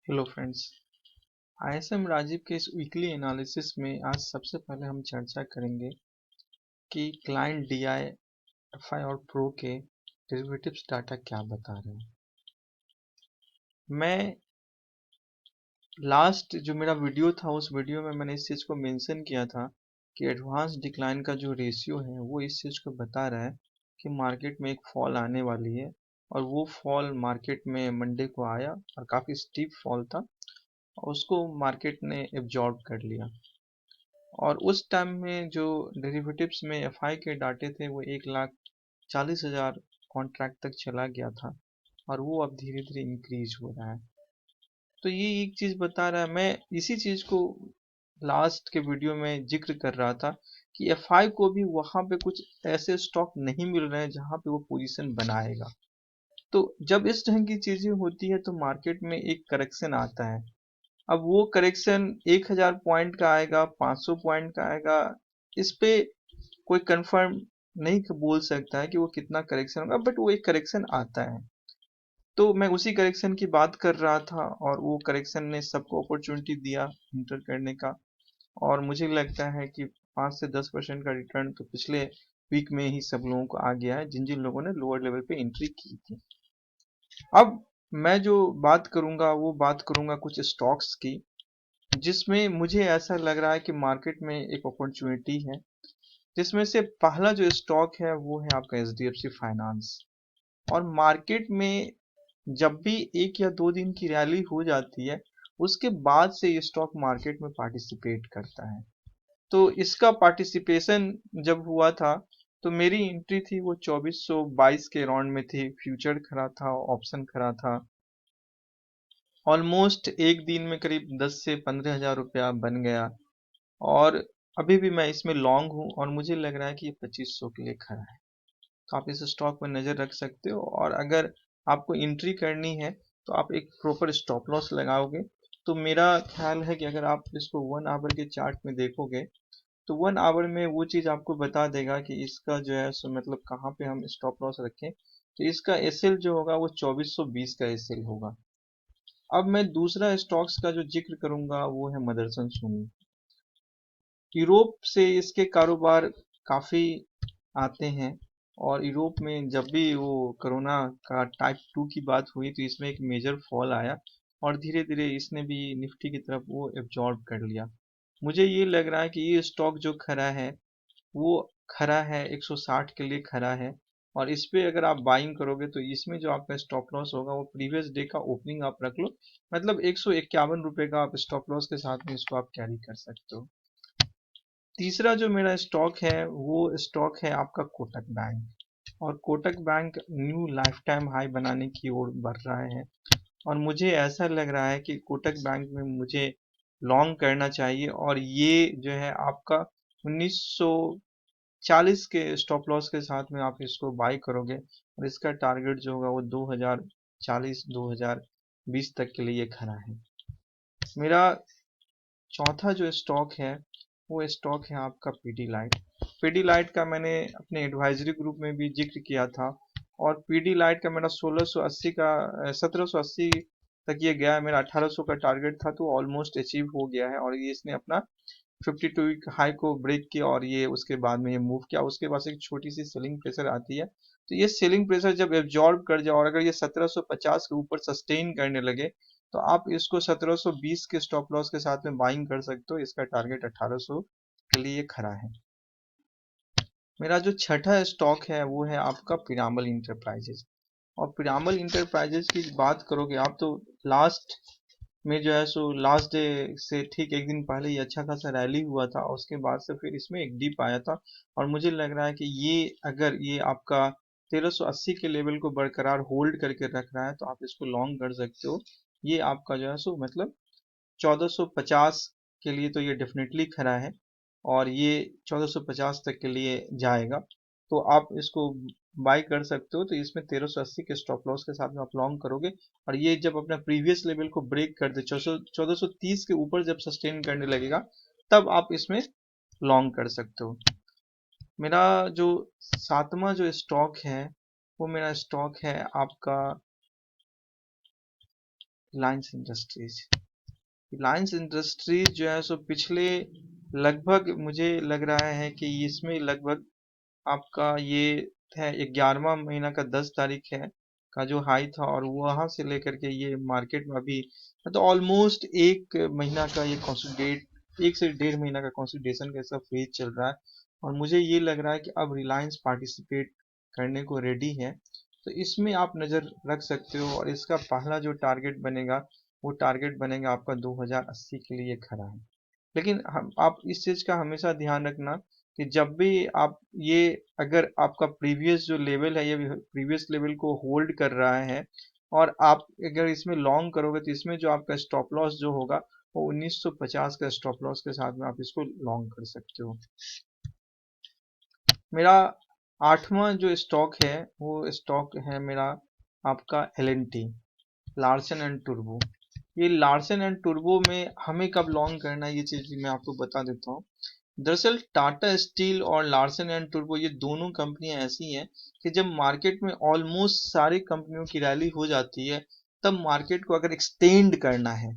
Hello friends. ISM Rajiv के इस weekly analysis में आज सबसे पहले हम चर्चा करेंगे कि क्लाइंट डीआई एफआई और प्रो के डेरिवेटिव्स डाटा क्या बता रहे हैं। मैं लास्ट जो मेरा वीडियो था उस वीडियो में मैंने इस चीज़ को मेंशन किया था कि एडवांस डिक्लाइन का जो रेशियो है वो इस चीज़ को बता रहा है कि मार्केट में एक फॉल आने वाली है। और वो फॉल मार्केट में मंडे को आया और काफ़ी स्टीप फॉल था और उसको मार्केट ने एब्जॉर्ब कर लिया। और उस टाइम में जो डेरिवेटिव्स में एफआई के डाटे थे वो 1,40,000 कॉन्ट्रैक्ट तक चला गया था और वो अब धीरे धीरे इंक्रीज हो रहा है। तो ये एक चीज बता रहा है। मैं इसी चीज को लास्ट के वीडियो में जिक्र कर रहा था कि एफआई को भी वहां पे कुछ ऐसे स्टॉक नहीं मिल रहे हैं जहां पे वो पोजीशन बनाएगा। तो जब इस ढंग की चीजें होती है तो मार्केट में एक करेक्शन आता है। अब वो करेक्शन 1,000 पॉइंट का आएगा, 500 पॉइंट का आएगा, इस पे कोई कंफर्म नहीं बोल सकता है कि वो कितना करेक्शन होगा, बट वो एक करेक्शन आता है। तो मैं उसी करेक्शन की बात कर रहा था और वो करेक्शन ने सबको अपॉर्चुनिटी दिया इंटर करने का। और मुझे लगता है कि 5 से 10% का रिटर्न तो पिछले वीक में ही सब लोगों को आ गया है जिन जिन लोगों ने लोअर लेवल पे एंट्री की थी। अब मैं जो बात करूंगा वो बात करूंगा कुछ स्टॉक्स की जिसमें मुझे ऐसा लग रहा है कि मार्केट में एक अपॉर्चुनिटी है। जिसमें से पहला जो स्टॉक है वो है आपका एचडीएफसी फाइनेंस। और मार्केट में जब भी 1 या 2 दिन की रैली हो जाती है उसके बाद से ये स्टॉक मार्केट में पार्टिसिपेट करता है। तो इसका पार्टिसिपेशन जब हुआ था तो मेरी एंट्री थी वो 2422 के राउंड में थी। फ्यूचर खड़ा था, ऑप्शन खड़ा था। ऑलमोस्ट एक दिन में करीब 10 से 15 हज़ार रुपया बन गया। और अभी भी मैं इसमें लॉन्ग हूँ और मुझे लग रहा है कि ये 2500 के लिए खड़ा है। तो आप इस स्टॉक पर नज़र रख सकते हो और अगर आपको एंट्री करनी है तो आप एक प्रॉपर स्टॉप लॉस लगाओगे। तो मेरा ख्याल है कि अगर आप इसको 1 आवर के चार्ट में देखोगे तो 1 आवर में वो चीज़ आपको बता देगा कि इसका जो है सो मतलब कहाँ पे हम स्टॉप लॉस रखें। तो इसका एसएल जो होगा वो 2420 का एसएल होगा। अब मैं दूसरा स्टॉक्स का जो जिक्र करूंगा वो है मदरसन सुमी। यूरोप से इसके कारोबार काफ़ी आते हैं। और यूरोप में जब भी वो कोरोना का टाइप 2 की बात हुई तो इसमें एक मेजर फॉल आया और धीरे धीरे इसने भी निफ्टी की तरफ वो एब्जॉर्ब कर लिया। मुझे ये लग रहा है कि ये स्टॉक जो खड़ा है वो खड़ा है 160 के लिए खड़ा है। और इस पे अगर आप बाइंग करोगे तो इसमें जो आपका स्टॉप लॉस होगा वो प्रीवियस डे का ओपनिंग आप रख लो। मतलब 151 रुपए का आप स्टॉप लॉस के साथ में इसको आप कैरी कर सकते हो। तीसरा जो मेरा स्टॉक है वो स्टॉक है आपका कोटक बैंक। और Kotak bank new life time high बनाने की ओर बढ़ रहा है। और मुझे ऐसा लग रहा है कि कोटक बैंक में मुझे लॉन्ग करना चाहिए। और ये जो है आपका 1940 के स्टॉप लॉस के साथ में आप इसको बाई करोगे और इसका टारगेट जो होगा वो 2040 2020 तक के लिए खड़ा है। मेरा चौथा जो स्टॉक है वो स्टॉक है आपका पीडी लाइट। पीडी लाइट का मैंने अपने एडवाइजरी ग्रुप में भी जिक्र किया था। और पीडी लाइट का मेरा 1680 का 1780 तक ये गया है। मेरा 1800 का टारगेट था तो ऑलमोस्ट अचीव हो गया है। और ये इसने अपना 52 वीक हाई को ब्रेक किया और ये उसके बाद में ये मूव किया। उसके बाद एक छोटी सी सेलिंग प्रेशर आती है। तो ये सेलिंग प्रेशर जब एब्जॉर्ब कर जाए और अगर ये 1750 के ऊपर सस्टेन करने लगे तो आप इसको 1720 के स्टॉप लॉस के साथ में बाइंग कर सकते हो। इसका टारगेट 1800 के लिए खड़ा है। मेरा जो छठा स्टॉक है वो है आपका पिरामल इंटरप्राइजेज। और पिरामल इंटरप्राइजेज की बात करोगे आप तो लास्ट में जो है सो लास्ट डे से ठीक एक दिन पहले ही अच्छा खासा रैली हुआ था और उसके बाद से फिर इसमें एक डिप आया था। और मुझे लग रहा है कि ये अगर ये आपका 1380 के लेवल को बरकरार होल्ड करके रख रहा है तो आप इसको लॉन्ग कर सकते हो। ये आपका जो है सो मतलब 1450 के लिए तो ये डेफिनेटली खड़ा है और ये 1450 तक के लिए जाएगा। तो आप इसको बाई कर सकते हो। तो इसमें 1380 के स्टॉप लॉस के साथ में आप लॉन्ग करोगे और ये जब अपना प्रीवियस लेवल को ब्रेक कर दे 1430 के ऊपर जब सस्टेन करने लगेगा तब आप इसमें लॉन्ग कर सकते हो। मेरा जो सातवां जो स्टॉक है वो मेरा स्टॉक है आपका रिलायंस इंडस्ट्रीज। रिलायंस इंडस्ट्रीज जो है सो पिछले लगभग मुझे लग रहा है कि इसमें लगभग आपका ये है 11वां महीना का 10 तारीख है का जो हाई था, और वहां से लेकर के ये मार्केट में अभी मतलब ऑलमोस्ट एक महीना का ये कंसोलिडेट, 1 से 1.5 महीना का कंसोलिडेशन का ऐसा फेज चल रहा है। और मुझे ये लग रहा है कि अब रिलायंस पार्टिसिपेट करने को रेडी है, तो इसमें आप नज़र रख सकते हो। और इसका पहला जो टारगेट बनेगा वो टारगेट बनेगा आपका 2080 के लिए खड़ा है। लेकिन हम आप इस चीज का हमेशा ध्यान रखना कि जब भी आप ये, अगर आपका प्रीवियस जो लेवल है ये प्रीवियस लेवल को होल्ड कर रहा है और आप अगर इसमें लॉन्ग करोगे, तो इसमें जो आपका स्टॉप लॉस जो होगा वो 1950 का स्टॉप लॉस के साथ में आप इसको लॉन्ग कर सकते हो। मेरा 8वां जो स्टॉक है वो स्टॉक है मेरा आपका LNT, लार्सन एंड टुर्बो। ये लार्सन एंड टुर्बो में हमें कब लॉन्ग करना है ये चीज मैं आपको बता देता हूँ। दरअसल टाटा स्टील और लार्सन एंड टुर्बो ये दोनों कंपनियां ऐसी हैं कि जब मार्केट में ऑलमोस्ट सारी कंपनियों की रैली हो जाती है, तब मार्केट को अगर एक्सटेंड करना है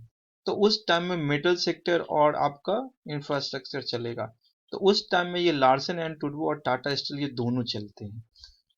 तो उस टाइम में मेटल सेक्टर और आपका इंफ्रास्ट्रक्चर चलेगा। तो उस टाइम में ये लार्सन एंड टुर्बो और टाटा स्टील ये दोनों चलते हैं।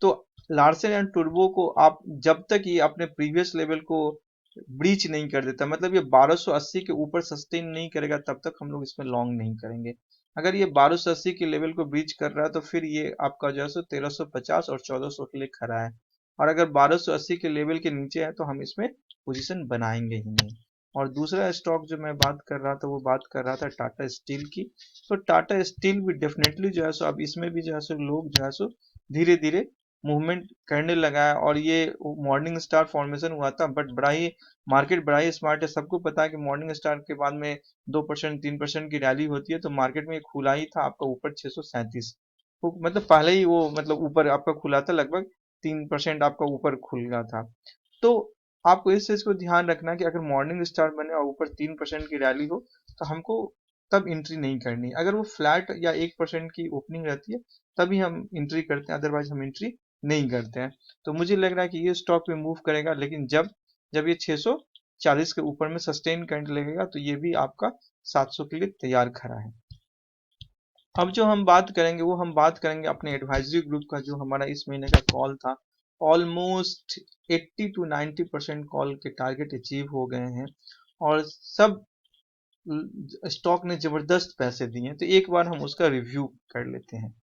तो लार्सन एंड टुर्बो को आप जब तक ये अपने प्रीवियस लेवल को ब्रीच नहीं कर देता, मतलब ये 1280 के ऊपर सस्टेन नहीं करेगा, तब तक हम लोग इसमें लॉन्ग नहीं करेंगे। अगर ये 1280 के लेवल को ब्रीच कर रहा है तो फिर ये आपका जो है सो 1350 और 1400 के लिए खड़ा है। और अगर 1280 के लेवल के नीचे है तो हम इसमें पोजीशन बनाएंगे ही नहीं। और दूसरा स्टॉक जो मैं बात कर रहा था वो बात कर रहा था टाटा स्टील की। तो टाटा स्टील भी डेफिनेटली जो है सो अब इसमें भी जो है सो लोग जो है सो धीरे धीरे मूवमेंट करने लगा है। और ये मॉर्निंग स्टार फॉर्मेशन हुआ था, बट बड़ा ही मार्केट बड़ा ही स्मार्ट है। सबको पता है कि मॉर्निंग स्टार के बाद में 2% 3% की रैली होती है, तो मार्केट में खुला ही था आपका ऊपर 637, मतलब पहले ही वो मतलब ऊपर आपका खुला था, लगभग 3% आपका ऊपर खुल गया था। तो आपको इस चीज को ध्यान रखना कि अगर मॉर्निंग स्टार बने और ऊपर 3% की रैली हो तो हमको तब एंट्री नहीं करनी। अगर वो फ्लैट या 1% की ओपनिंग रहती है तभी हम एंट्री करते हैं, अदरवाइज हम एंट्री नहीं करते हैं। तो मुझे लग रहा है कि ये स्टॉक पे मूव करेगा, लेकिन जब जब ये 640 के ऊपर में सस्टेन करने लगेगा तो ये भी आपका 700 के लिए तैयार खड़ा है। अब जो हम बात करेंगे वो हम बात करेंगे अपने एडवाइजरी ग्रुप का, जो हमारा इस महीने का कॉल था। ऑलमोस्ट 80 to 90% कॉल के टारगेट अचीव हो गए हैं और सब स्टॉक ने जबरदस्त पैसे दिए हैं। तो एक बार हम उसका रिव्यू कर लेते हैं।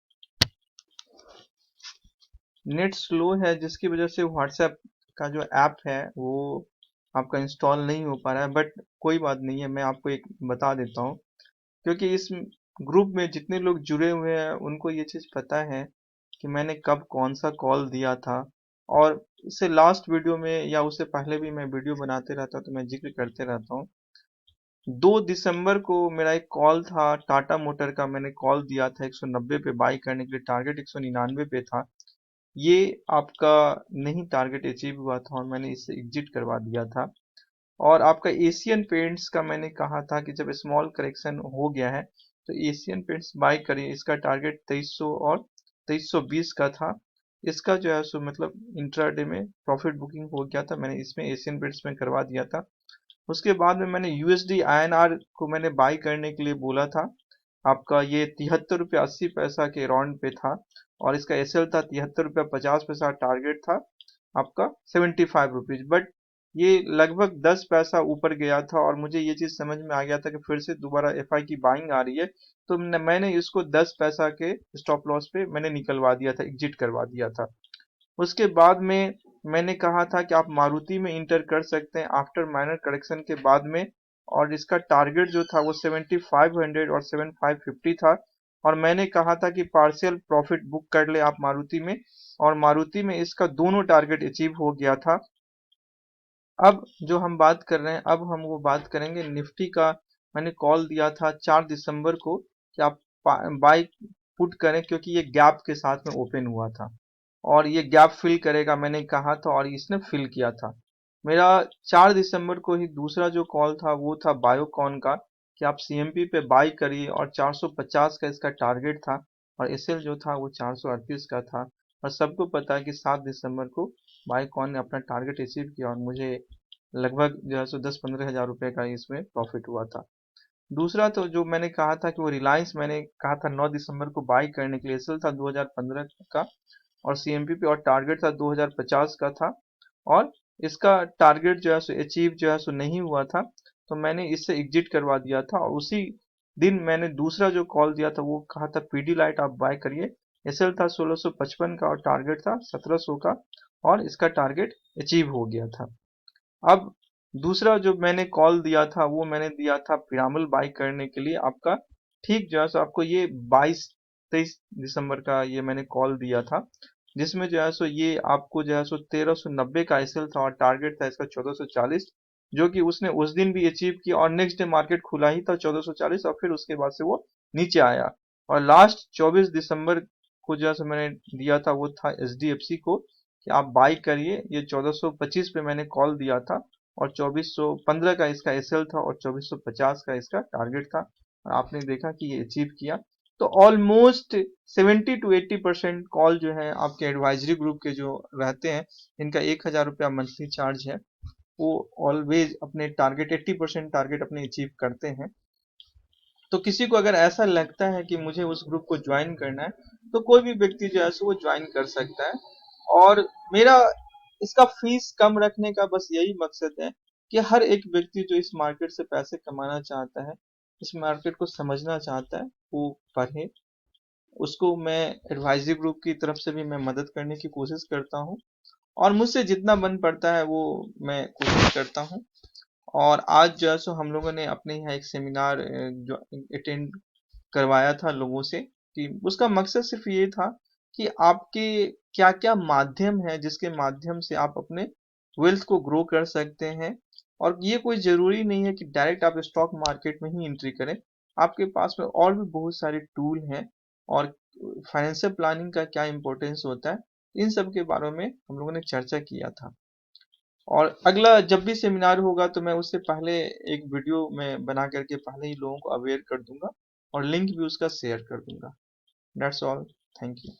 नेट स्लो है जिसकी वजह से व्हाट्सएप का जो ऐप है वो आपका इंस्टॉल नहीं हो पा रहा है, बट कोई बात नहीं है, मैं आपको एक बता देता हूँ। क्योंकि इस ग्रुप में जितने लोग जुड़े हुए हैं उनको ये चीज़ पता है कि मैंने कब कौन सा कॉल दिया था। और इससे लास्ट वीडियो में या उससे पहले भी मैं वीडियो बनाते रहता हूँ तो मैं जिक्र करते रहता हूँ। 2 दिसंबर को मेरा एक कॉल था टाटा मोटर का, मैंने कॉल दिया था 190 पे बाई करने के लिए, टारगेट 199 पे था। ये आपका नहीं टारगेट अचीव हुआ था और मैंने इससे एग्जिट करवा दिया था। और आपका एशियन पेंट्स का मैंने कहा था कि जब स्मॉल करेक्शन हो गया है तो एशियन पेंट्स बाय करिए, इसका टारगेट 2300 और 2320 का था। इसका जो है सो मतलब इंट्राडे में प्रॉफिट बुकिंग हो गया था, मैंने इसमें एशियन पेंट्स में करवा दिया था। उसके बाद में मैंने यूएसडी आईएनआर को मैंने बाई करने के लिए बोला था। आपका ये 73 रुपये 80 पैसा के राउंड पे था और इसका एसएल था 73 रुपये 50 पैसा, टारगेट था आपका 75 रुपीज। बट ये लगभग 10 पैसा ऊपर गया था और मुझे ये चीज समझ में आ गया था कि फिर से दोबारा एफआई की बाइंग आ रही है, तो मैंने इसको 10 पैसा के स्टॉप लॉस पे मैंने निकलवा दिया था, एग्जिट करवा दिया था। उसके बाद में मैंने कहा था कि आप मारुति में इंटर कर सकते हैं आफ्टर माइनर करेक्शन के बाद में, और इसका टारगेट जो था वो 7500 और 7550 था। और मैंने कहा था कि पार्शियल प्रॉफिट बुक कर ले आप मारुति में, और मारुति में इसका दोनों टारगेट अचीव हो गया था। अब जो हम बात कर रहे हैं, अब हम वो बात करेंगे निफ्टी का। मैंने कॉल दिया था 4 दिसंबर को कि आप बाई पुट करें, क्योंकि ये गैप के साथ में ओपन हुआ था और ये गैप फिल करेगा मैंने कहा था और इसने फिल किया था। मेरा 4 दिसंबर को ही दूसरा जो कॉल था वो था बायोकॉन का कि आप सीएमपी पे बाई करिए, और 450 का इसका टारगेट था और एसएल जो था वो 438 का था। और सबको पता है कि 7 दिसंबर को बायोकॉन ने अपना टारगेट अचीव किया और मुझे लगभग जो है सो 10-15 हज़ार रुपये का इसमें प्रॉफिट हुआ था। दूसरा तो जो मैंने कहा था कि वो रिलायंस मैंने कहा था 9 दिसंबर को बाई करने के लिए, एसएल था 2015 का और सीएमपी पे, और टारगेट था 2050 का था, और इसका टारगेट जो है सो अचीव जो है सो नहीं हुआ था, तो मैंने इससे एग्जिट करवा दिया था। और उसी दिन मैंने दूसरा जो कॉल दिया था वो कहा था पीडीलाइट आप बाय करिए, एसएल था 1655 का और टारगेट था 1700 का, और इसका टारगेट अचीव हो गया था। अब दूसरा जो मैंने कॉल दिया था वो मैंने दिया था पिरामल बाई करने के लिए आपका, ठीक जो है सो आपको ये 22-23 दिसंबर का ये मैंने कॉल दिया था, जिसमें जो है सो ये आपको जो है सो 1390 का एसएल था और टारगेट था इसका 1440, जो कि उसने उस दिन भी अचीव किया और नेक्स्ट डे मार्केट खुला ही था 1440, और फिर उसके बाद से वो नीचे आया। और लास्ट 24 दिसंबर को जो है सो मैंने दिया था वो था एचडीएफसी को कि आप बाई करिए, ये 1425 पे मैंने कॉल दिया था, और 2415 का इसका एसएल था और 2450 का इसका टारगेट था, और आपने देखा कि ये अचीव किया। तो ऑलमोस्ट 70 to 80% कॉल जो है आपके एडवाइजरी ग्रुप के जो रहते हैं, इनका 1000 रुपया मंथली चार्ज है, वो ऑलवेज अपने टारगेट 80% टारगेट अपने अचीव करते हैं। तो किसी को अगर ऐसा लगता है कि मुझे उस ग्रुप को ज्वाइन करना है, तो कोई भी व्यक्ति जो है सो वो ज्वाइन कर सकता है। और मेरा इसका फीस कम रखने का बस यही मकसद है कि हर एक व्यक्ति जो इस मार्केट से पैसे कमाना चाहता है, इस मार्केट को समझना चाहता है, वो पढ़े। उसको मैं एडवाइजरी ग्रुप की तरफ से भी मैं मदद करने की कोशिश करता हूँ, और मुझसे जितना बन पड़ता है वो मैं कोशिश करता हूँ। और आज जो है सो हम लोगों ने अपने यहाँ एक सेमिनार जो अटेंड करवाया था लोगों से, कि उसका मकसद सिर्फ ये था कि आपके क्या क्या माध्यम है जिसके माध्यम से आप अपने वेल्थ को ग्रो कर सकते हैं। और ये कोई जरूरी नहीं है कि डायरेक्ट आप स्टॉक मार्केट में ही एंट्री करें, आपके पास में और भी बहुत सारे टूल हैं, और फाइनेंशियल प्लानिंग का क्या इंपॉर्टेंस होता है, इन सब के बारे में हम लोगों ने चर्चा किया था। और अगला जब भी सेमिनार होगा तो मैं उससे पहले एक वीडियो में बना करके पहले ही लोगों को अवेयर कर दूंगा, और लिंक भी उसका शेयर कर दूंगा। That's all. Thank you.